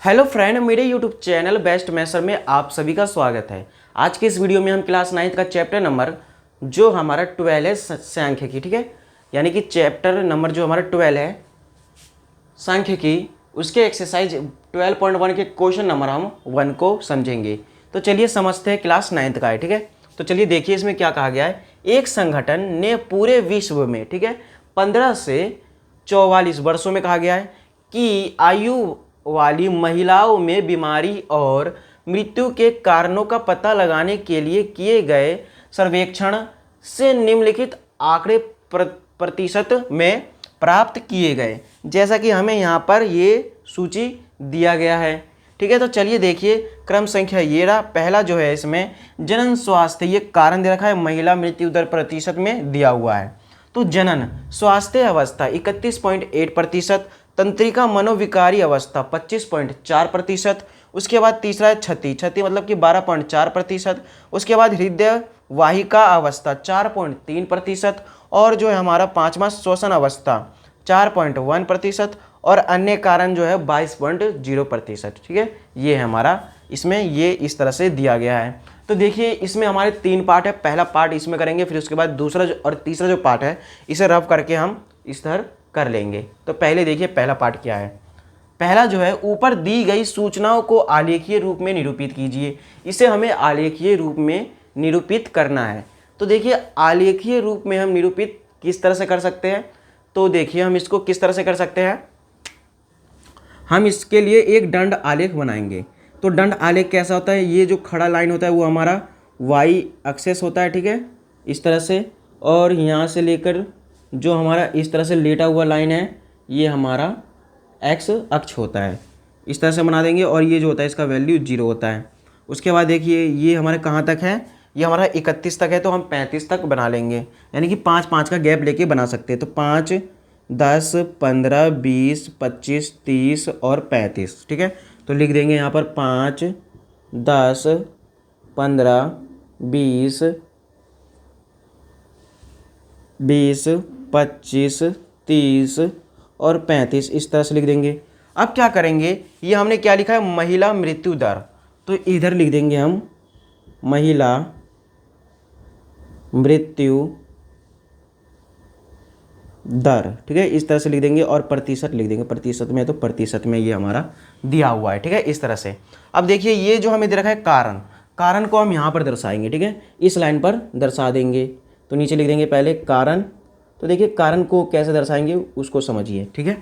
Hello friend, मेरे YouTube channel best मैसर में आप सभी का स्वागत है। आज के इस वीडियो में हम क्लास 9 का चैप्टर नंबर जो हमारा 12 है सांख्यिकी, ठीक है, यानी कि चैप्टर नंबर जो हमारा 12 है सांख्यिकी, उसके एक्सरसाइज 12.1 के क्वेश्चन नंबर हम 1 को समझेंगे। तो चलिए समझते हैं, क्लास 9 का है, ठीक है। तो चलिए देखिए इसमें क्या कहा गया है। एक संगठन ने पूरे विश्व में, ठीक है, 15 से 44 वर्षों में कहा गया है कि आयु वाली महिलाओं में बीमारी और मृत्यु के कारणों का पता लगाने के लिए किए गए सर्वेक्षण से निम्नलिखित आंकड़े प्रतिशत में प्राप्त किए गए। जैसा कि हमें यहाँ पर ये सूची दिया गया है, ठीक है। तो चलिए देखिए क्रम संख्या ये रहा। पहला जो है इसमें जनन स्वास्थ्य, ये कारण दे रखा है, महिला मृत्यु दर प्रतिशत में दिया हुआ है। तो जनन स्वास्थ्य अवस्था 31.8%, तंत्रिका मनोविकारी अवस्था 25.4%। उसके बाद तीसरा है क्षति मतलब कि 12.4%। उसके बाद हृदय वाहिका अवस्था 4.3%। और जो है हमारा पांचवा श्वसन अवस्था 4.1%। और अन्य कारण जो है 22.0%, ठीक है। ये है हमारा, इसमें ये इस तरह से दिया गया है। तो देखिए इसमें हमारे 3 पार्ट है। पहला पार्ट इसमें करेंगे, फिर उसके बाद दूसरा और तीसरा जो पार्ट है इसे रफ करके हम इस तरह कर लेंगे। तो पहले देखिए पहला पार्ट क्या है। पहला जो है, ऊपर दी गई सूचनाओं को आलेखीय रूप में निरूपित कीजिए। इसे हमें आलेखीय रूप में निरूपित करना है। तो देखिए आलेखीय रूप में हम निरूपित किस तरह से कर सकते हैं। तो देखिए हम इसको किस तरह से कर सकते हैं। हम इसके लिए एक दंड आलेख बनाएंगे। तो दंड आलेख कैसा होता है, ये जो खड़ा लाइन होता है वो हमारा वाई एक्सेस होता है, ठीक है, इस तरह से। और यहाँ से लेकर जो हमारा इस तरह से लेटा हुआ लाइन है ये हमारा एक्स अक्ष होता है। इस तरह से बना देंगे। और ये जो होता है इसका वैल्यू 0 होता है। उसके बाद देखिए ये हमारे कहाँ तक है, ये हमारा 31 तक है, तो हम 35 तक बना लेंगे, यानी कि 5-5 का गैप लेके बना सकते हैं। तो 5, 10, 15, 20, 25, 30 और 35, ठीक है। तो लिख देंगे यहाँ पर 5, 10, 15, 20, 25, 30 और 35, इस तरह से लिख देंगे। अब क्या करेंगे, ये हमने क्या लिखा है, महिला मृत्यु दर, तो इधर लिख देंगे हम महिला मृत्यु दर, ठीक है, इस तरह से लिख देंगे। और प्रतिशत लिख देंगे, प्रतिशत में, तो प्रतिशत में ये हमारा दिया हुआ है, ठीक है, इस तरह से। अब देखिए ये जो हमें दे रखा है कारण को हम यहाँ पर दर्शाएंगे, ठीक है, इस लाइन पर दर्शा देंगे। तो नीचे लिख देंगे पहले कारण। तो देखिए कारण को कैसे दर्शाएंगे उसको समझिए, ठीक है।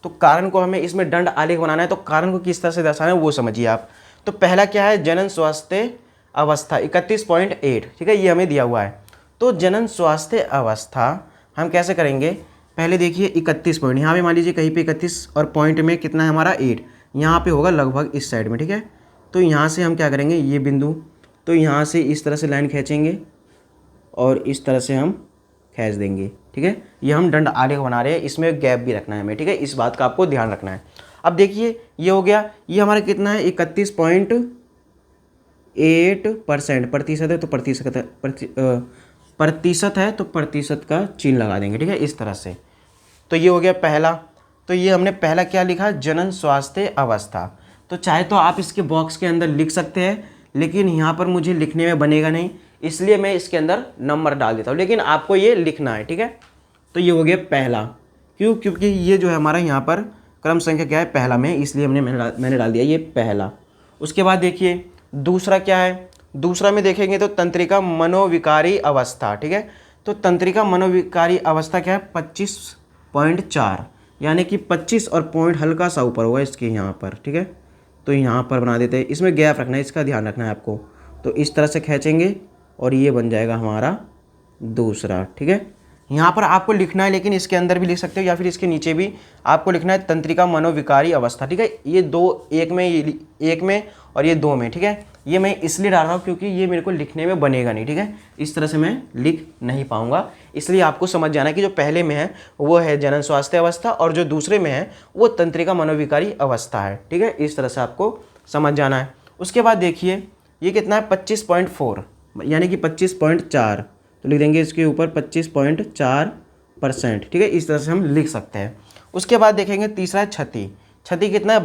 तो कारण को हमें इसमें दंड आलेख बनाना है, तो कारण को किस तरह से दर्शाना है वो समझिए आप। तो पहला क्या है, जनन स्वास्थ्य अवस्था 31.8, ठीक है, ये हमें दिया हुआ है। तो जनन स्वास्थ्य अवस्था हम कैसे करेंगे, पहले देखिए 31 पॉइंट, यहाँ पे मान लीजिए कहीं पे 31 और पॉइंट में कितना है हमारा 8, यहाँ पे होगा लगभग इस साइड में, ठीक है। तो यहाँ से हम क्या करेंगे, ये बिंदु, तो यहाँ से इस तरह से लाइन खींचेंगे और इस तरह से हम खींच देंगे, ठीक है। ये हम दंड आलेख बना रहे हैं, इसमें गैप भी रखना है हमें, ठीक है, इस बात का आपको ध्यान रखना है। अब देखिए ये हो गया, ये हमारा कितना है 31.8% प्रतिशत है, तो प्रतिशत है तो प्रतिशत का चिन्ह लगा देंगे, ठीक है, इस तरह से। तो ये हो गया पहला। तो ये हमने पहला क्या लिखा, जनन स्वास्थ्य अवस्था। तो चाहे तो आप इसके बॉक्स के अंदर लिख सकते हैं, लेकिन यहाँ पर मुझे लिखने में बनेगा नहीं, इसलिए मैं इसके अंदर नंबर डाल देता हूँ, लेकिन आपको ये लिखना है, ठीक है। तो ये हो गया पहला, क्योंकि ये जो है हमारा यहाँ पर क्रम संख्या क्या है, पहला में, इसलिए मैंने डाल दिया ये पहला। उसके बाद देखिए दूसरा क्या है, दूसरा में देखेंगे तो तंत्रिका मनोविकारी अवस्था, ठीक है। तो तंत्रिका मनोविकारी अवस्था क्या है, 25.4, यानी कि 25 और पॉइंट हल्का सा ऊपर होगा इसके यहाँ पर, ठीक है। तो यहाँ पर बना देते हैं, इसमें गैप रखना है, इसका ध्यान रखना है आपको। तो इस तरह से खींचेंगे और ये बन जाएगा हमारा दूसरा, ठीक है। यहाँ पर आपको लिखना है, लेकिन इसके अंदर भी लिख सकते हो या फिर इसके नीचे भी आपको लिखना है तंत्रिका मनोविकारी अवस्था, ठीक है। ये दो, एक में और ये 2 में, ठीक है। ये मैं इसलिए डाल रहा हूँ क्योंकि ये मेरे को लिखने में बनेगा नहीं, ठीक है, इस तरह से मैं लिख नहीं पाऊंगा। इसलिए आपको समझ जाना है कि जो पहले में है वो है जनन स्वास्थ्य अवस्था और जो दूसरे में है वो तंत्रिका मनोविकारी अवस्था है, ठीक है, इस तरह से आपको समझ जाना है। उसके बाद देखिए ये कितना है, 25.4, यानी कि 25.4, तो लिख देंगे इसके ऊपर 25.4%, ठीक है, इस तरह से हम लिख सकते हैं। उसके बाद देखेंगे तीसरा है क्षति कितना है,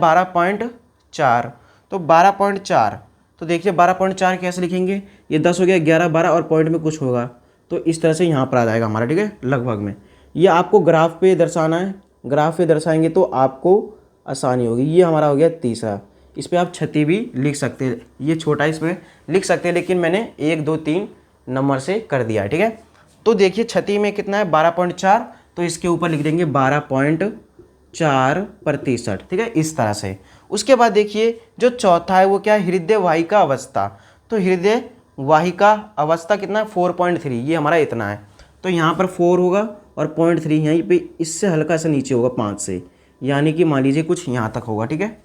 4, तो 12.4। तो देखिए 12.4 कैसे लिखेंगे, ये 10 हो गया, 11, 12 और पॉइंट में कुछ होगा, तो इस तरह से यहाँ पर आ जाएगा हमारा, ठीक है, लगभग में। ये आपको ग्राफ पे दर्शाना है, ग्राफ पे दर्शाएंगे तो आपको आसानी होगी। ये हमारा हो गया तीसरा, इस पर आप छठी भी लिख सकते हैं, ये छोटा इसमें लिख सकते हैं, लेकिन मैंने 1, 2, 3 नंबर से कर दिया है, ठीक है। तो देखिए छठी में कितना है 12.4, तो इसके ऊपर लिख देंगे 12.4%, ठीक है, इस तरह से। उसके बाद देखिए जो चौथा है वो क्या है, हृदय वाहिका अवस्था। तो हृदय वाहिका अवस्था कितना है 4.3, ये हमारा इतना है, तो यहाँ पर 4 होगा और 0.3 यहीं पे इससे हल्का सा नीचे होगा 5 से, यानी कि मान लीजिए कुछ यहाँ तक होगा, ठीक है।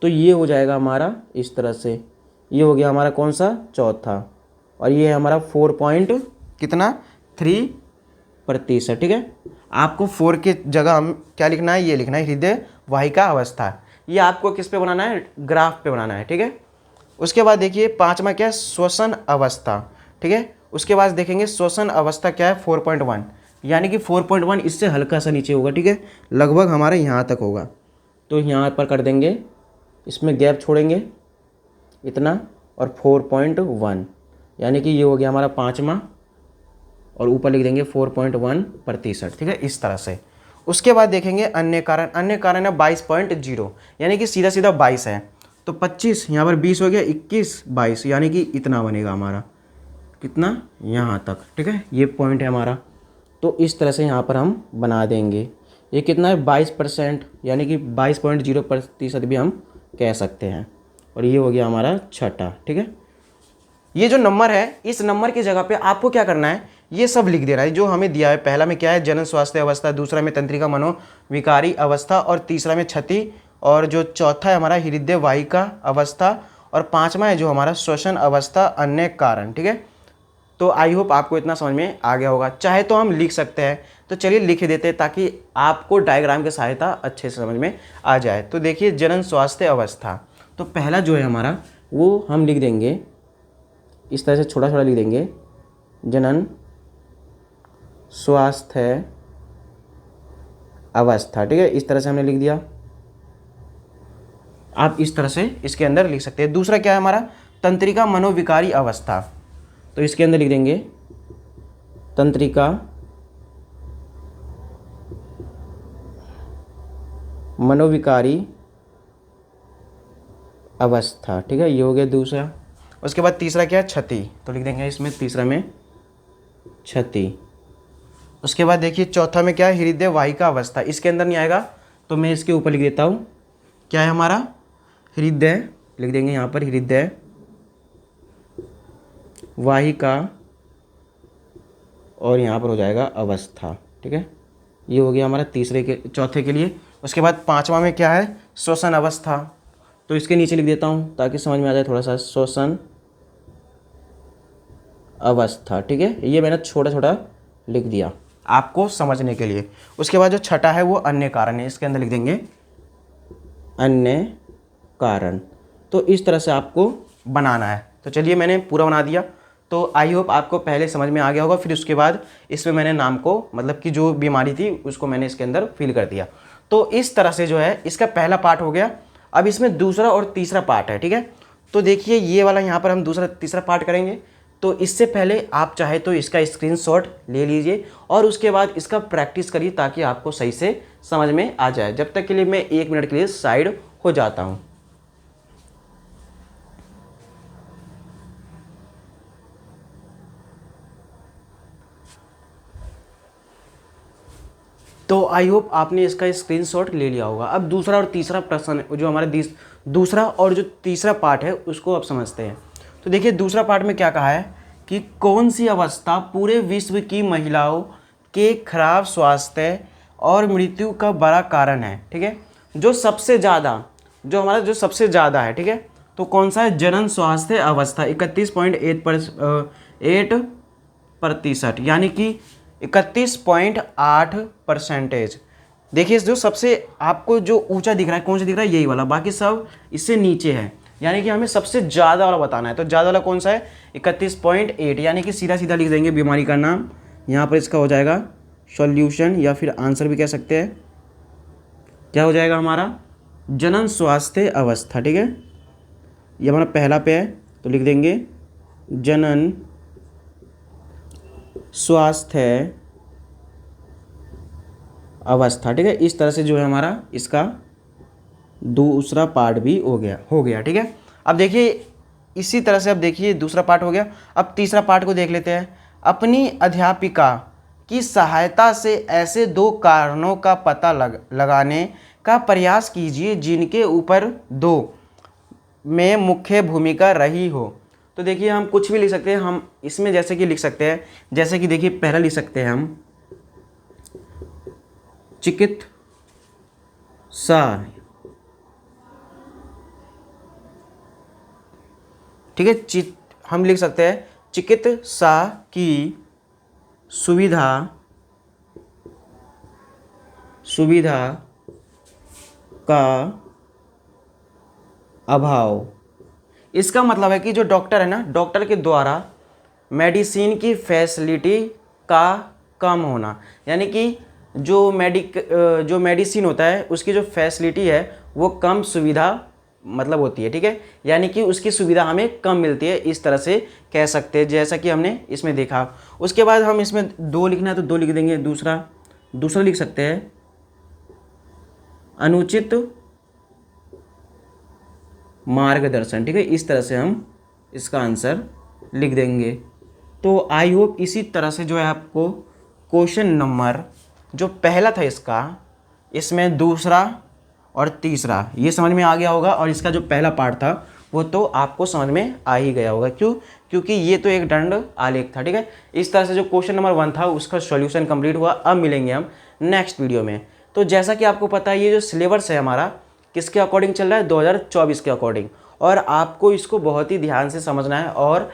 तो ये हो जाएगा हमारा इस तरह से, ये हो गया हमारा कौन सा, चौथा, और ये है हमारा 4.3%, ठीक है। आपको 4 के जगह हम क्या लिखना है, ये लिखना है हृदय वाहिका अवस्था। ये आपको किस पे बनाना है, ग्राफ पे बनाना है, ठीक है। उसके बाद देखिए पांचवा क्या है, श्वसन अवस्था, ठीक है। उसके बाद देखेंगे श्वसन अवस्था क्या है 4.1, यानी कि 4.1 इससे हल्का सा नीचे होगा, ठीक है, लगभग हमारे यहाँ तक होगा। तो यहाँ पर कर देंगे, इसमें गैप छोड़ेंगे इतना, और 4.1, यानी कि ये हो गया हमारा पाँचवा, और ऊपर लिख देंगे 4.1%, ठीक है, इस तरह से। उसके बाद देखेंगे अन्य कारण, अन्य कारण है 22.0, यानी कि सीधा सीधा 22 है, तो 25 यहाँ पर 20 हो गया, 21, 22, यानी कि इतना बनेगा हमारा, कितना, यहाँ तक, ठीक है, ये पॉइंट है हमारा। तो इस तरह से यहाँ पर हम बना देंगे। ये कितना है 22%, यानी कि 22.0% भी हम कह सकते हैं, और ये हो गया हमारा छठा, ठीक है। ये जो नंबर है, इस नंबर की जगह पे आपको क्या करना है, ये सब लिख देना है जो हमें दिया है। पहला में क्या है, जनन स्वास्थ्य अवस्था, दूसरा में तंत्रिका मनोविकारी अवस्था, और तीसरा में क्षति, और जो चौथा है हमारा हृदय वाहिका अवस्था, और पांचवा है जो हमारा श्वसन अवस्था अन्य कारण, ठीक है। तो आई होप आपको इतना समझ में आ गया होगा। चाहे तो हम लिख सकते हैं, तो चलिए लिख देते हैं ताकि आपको डायग्राम की सहायता अच्छे से समझ में आ जाए। तो देखिए जनन स्वास्थ्य अवस्था, तो पहला जो है हमारा वो हम लिख देंगे इस तरह से, छोटा छोटा लिख देंगे, जनन स्वास्थ्य अवस्था, ठीक है, इस तरह से हमने लिख दिया। आप इस तरह से इसके अंदर लिख सकते हैं। दूसरा क्या है हमारा, तंत्रिका मनोविकारी अवस्था, तो इसके अंदर लिख देंगे तंत्रिका मनोविकारी अवस्था, ठीक है, ये हो गया दूसरा। उसके बाद तीसरा क्या है, क्षति, तो लिख देंगे इसमें तीसरा में क्षति। उसके बाद देखिए चौथा में क्या है, हृदय वाहिका अवस्था, इसके अंदर नहीं आएगा, तो मैं इसके ऊपर लिख देता हूँ, क्या है हमारा, हृदय, लिख देंगे यहाँ पर हृदय वाहिका, और यहाँ पर हो जाएगा अवस्था, ठीक है, ये हो गया हमारा चौथे के लिए। उसके बाद पांचवा में क्या है, श्वसन अवस्था, तो इसके नीचे लिख देता हूँ ताकि समझ में आ जाए थोड़ा सा, श्वसन अवस्था, ठीक है, ये मैंने छोटा छोटा लिख दिया आपको समझने के लिए। उसके बाद जो छठा है वो अन्य कारण है, इसके अंदर लिख देंगे अन्य कारण। तो इस तरह से आपको बनाना है। तो चलिए मैंने पूरा बना दिया, तो आई होप आपको पहले समझ में आ गया होगा। फिर उसके बाद इसमें मैंने नाम को, मतलब कि जो बीमारी थी उसको मैंने इसके अंदर फिल कर दिया। तो इस तरह से जो है इसका पहला पार्ट हो गया। अब इसमें दूसरा और तीसरा पार्ट है, ठीक है। तो देखिए ये वाला यहाँ पर हम दूसरा तीसरा पार्ट करेंगे। तो इससे पहले आप चाहे तो इसका स्क्रीनशॉट ले लीजिए और उसके बाद इसका प्रैक्टिस करिए ताकि आपको सही से समझ में आ जाए। जब तक के लिए मैं 1 मिनट के लिए साइड हो जाता हूँ। तो आई होप आपने इसका स्क्रीनशॉट ले लिया होगा। अब दूसरा और तीसरा प्रश्न जो हमारा दूसरा और जो तीसरा पार्ट है उसको अब समझते हैं। तो देखिए दूसरा पार्ट में क्या कहा है कि कौन सी अवस्था पूरे विश्व की महिलाओं के खराब स्वास्थ्य और मृत्यु का बड़ा कारण है, ठीक है। जो सबसे ज़्यादा जो हमारा जो सबसे ज़्यादा है, ठीक है, तो कौन सा है, जनन स्वास्थ्य अवस्था 31.8%, यानी कि 31.8%। देखिए जो सबसे आपको जो ऊंचा दिख रहा है, कौन सा दिख रहा है, यही वाला, बाकी सब इससे नीचे है, यानी कि हमें सबसे ज़्यादा वाला बताना है। तो ज़्यादा वाला कौन सा है, 31.8, यानी कि सीधा सीधा लिख देंगे बीमारी का नाम। यहाँ पर इसका हो जाएगा सॉल्यूशन या फिर आंसर भी कह सकते हैं। क्या हो जाएगा हमारा, जनन स्वास्थ्य अवस्था, ठीक है, ये हमारा पहला पे है तो लिख देंगे जनन स्वास्थ्य अवस्था, ठीक है। इस तरह से जो है हमारा इसका दूसरा पार्ट भी हो गया, ठीक है। अब देखिए इसी तरह से अब देखिए दूसरा पार्ट हो गया। अब तीसरा पार्ट को देख लेते हैं। अपनी अध्यापिका की सहायता से ऐसे 2 कारणों का पता लगाने का प्रयास कीजिए जिनके ऊपर 2 में मुख्य भूमिका रही हो। तो देखिए हम कुछ भी लिख सकते हैं, हम इसमें जैसे कि लिख सकते हैं, जैसे कि देखिए पहला लिख सकते हैं हम चिकित्सा, ठीक है। हम लिख सकते हैं चिकित्सा की सुविधा का अभाव। इसका मतलब है कि जो डॉक्टर है ना, डॉक्टर के द्वारा मेडिसिन की फैसिलिटी का कम होना, यानी कि जो मेडिसिन होता है उसकी जो फैसिलिटी है वो कम सुविधा मतलब होती है, ठीक है, यानी कि उसकी सुविधा हमें कम मिलती है, इस तरह से कह सकते हैं, जैसा कि हमने इसमें देखा। उसके बाद हम इसमें 2 लिखना है तो 2 लिख देंगे। दूसरा लिख सकते हैं अनुचित मार्गदर्शन, ठीक है। इस तरह से हम इसका आंसर लिख देंगे। तो आई होप इसी तरह से जो है आपको क्वेश्चन नंबर जो पहला था इसमें दूसरा और तीसरा ये समझ में आ गया होगा, और इसका जो पहला पार्ट था वो तो आपको समझ में आ ही गया होगा। क्योंकि ये तो एक दंड आलेख था, ठीक है। इस तरह से जो क्वेश्चन नंबर 1 था उसका सॉल्यूशन कंप्लीट हुआ। अब मिलेंगे हम नेक्स्ट वीडियो में। तो जैसा कि आपको पता है ये जो सिलेबस है हमारा किसके अकॉर्डिंग चल रहा है, 2024 के अकॉर्डिंग, और आपको इसको बहुत ही ध्यान से समझना है और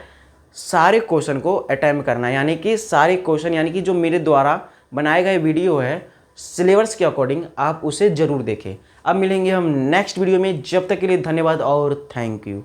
सारे क्वेश्चन को अटेम्प्ट करना है, यानी कि सारे क्वेश्चन, यानी कि जो मेरे द्वारा बनाए गए वीडियो है सिलेबस के अकॉर्डिंग आप उसे ज़रूर देखें। अब मिलेंगे हम नेक्स्ट वीडियो में, जब तक के लिए धन्यवाद और थैंक यू।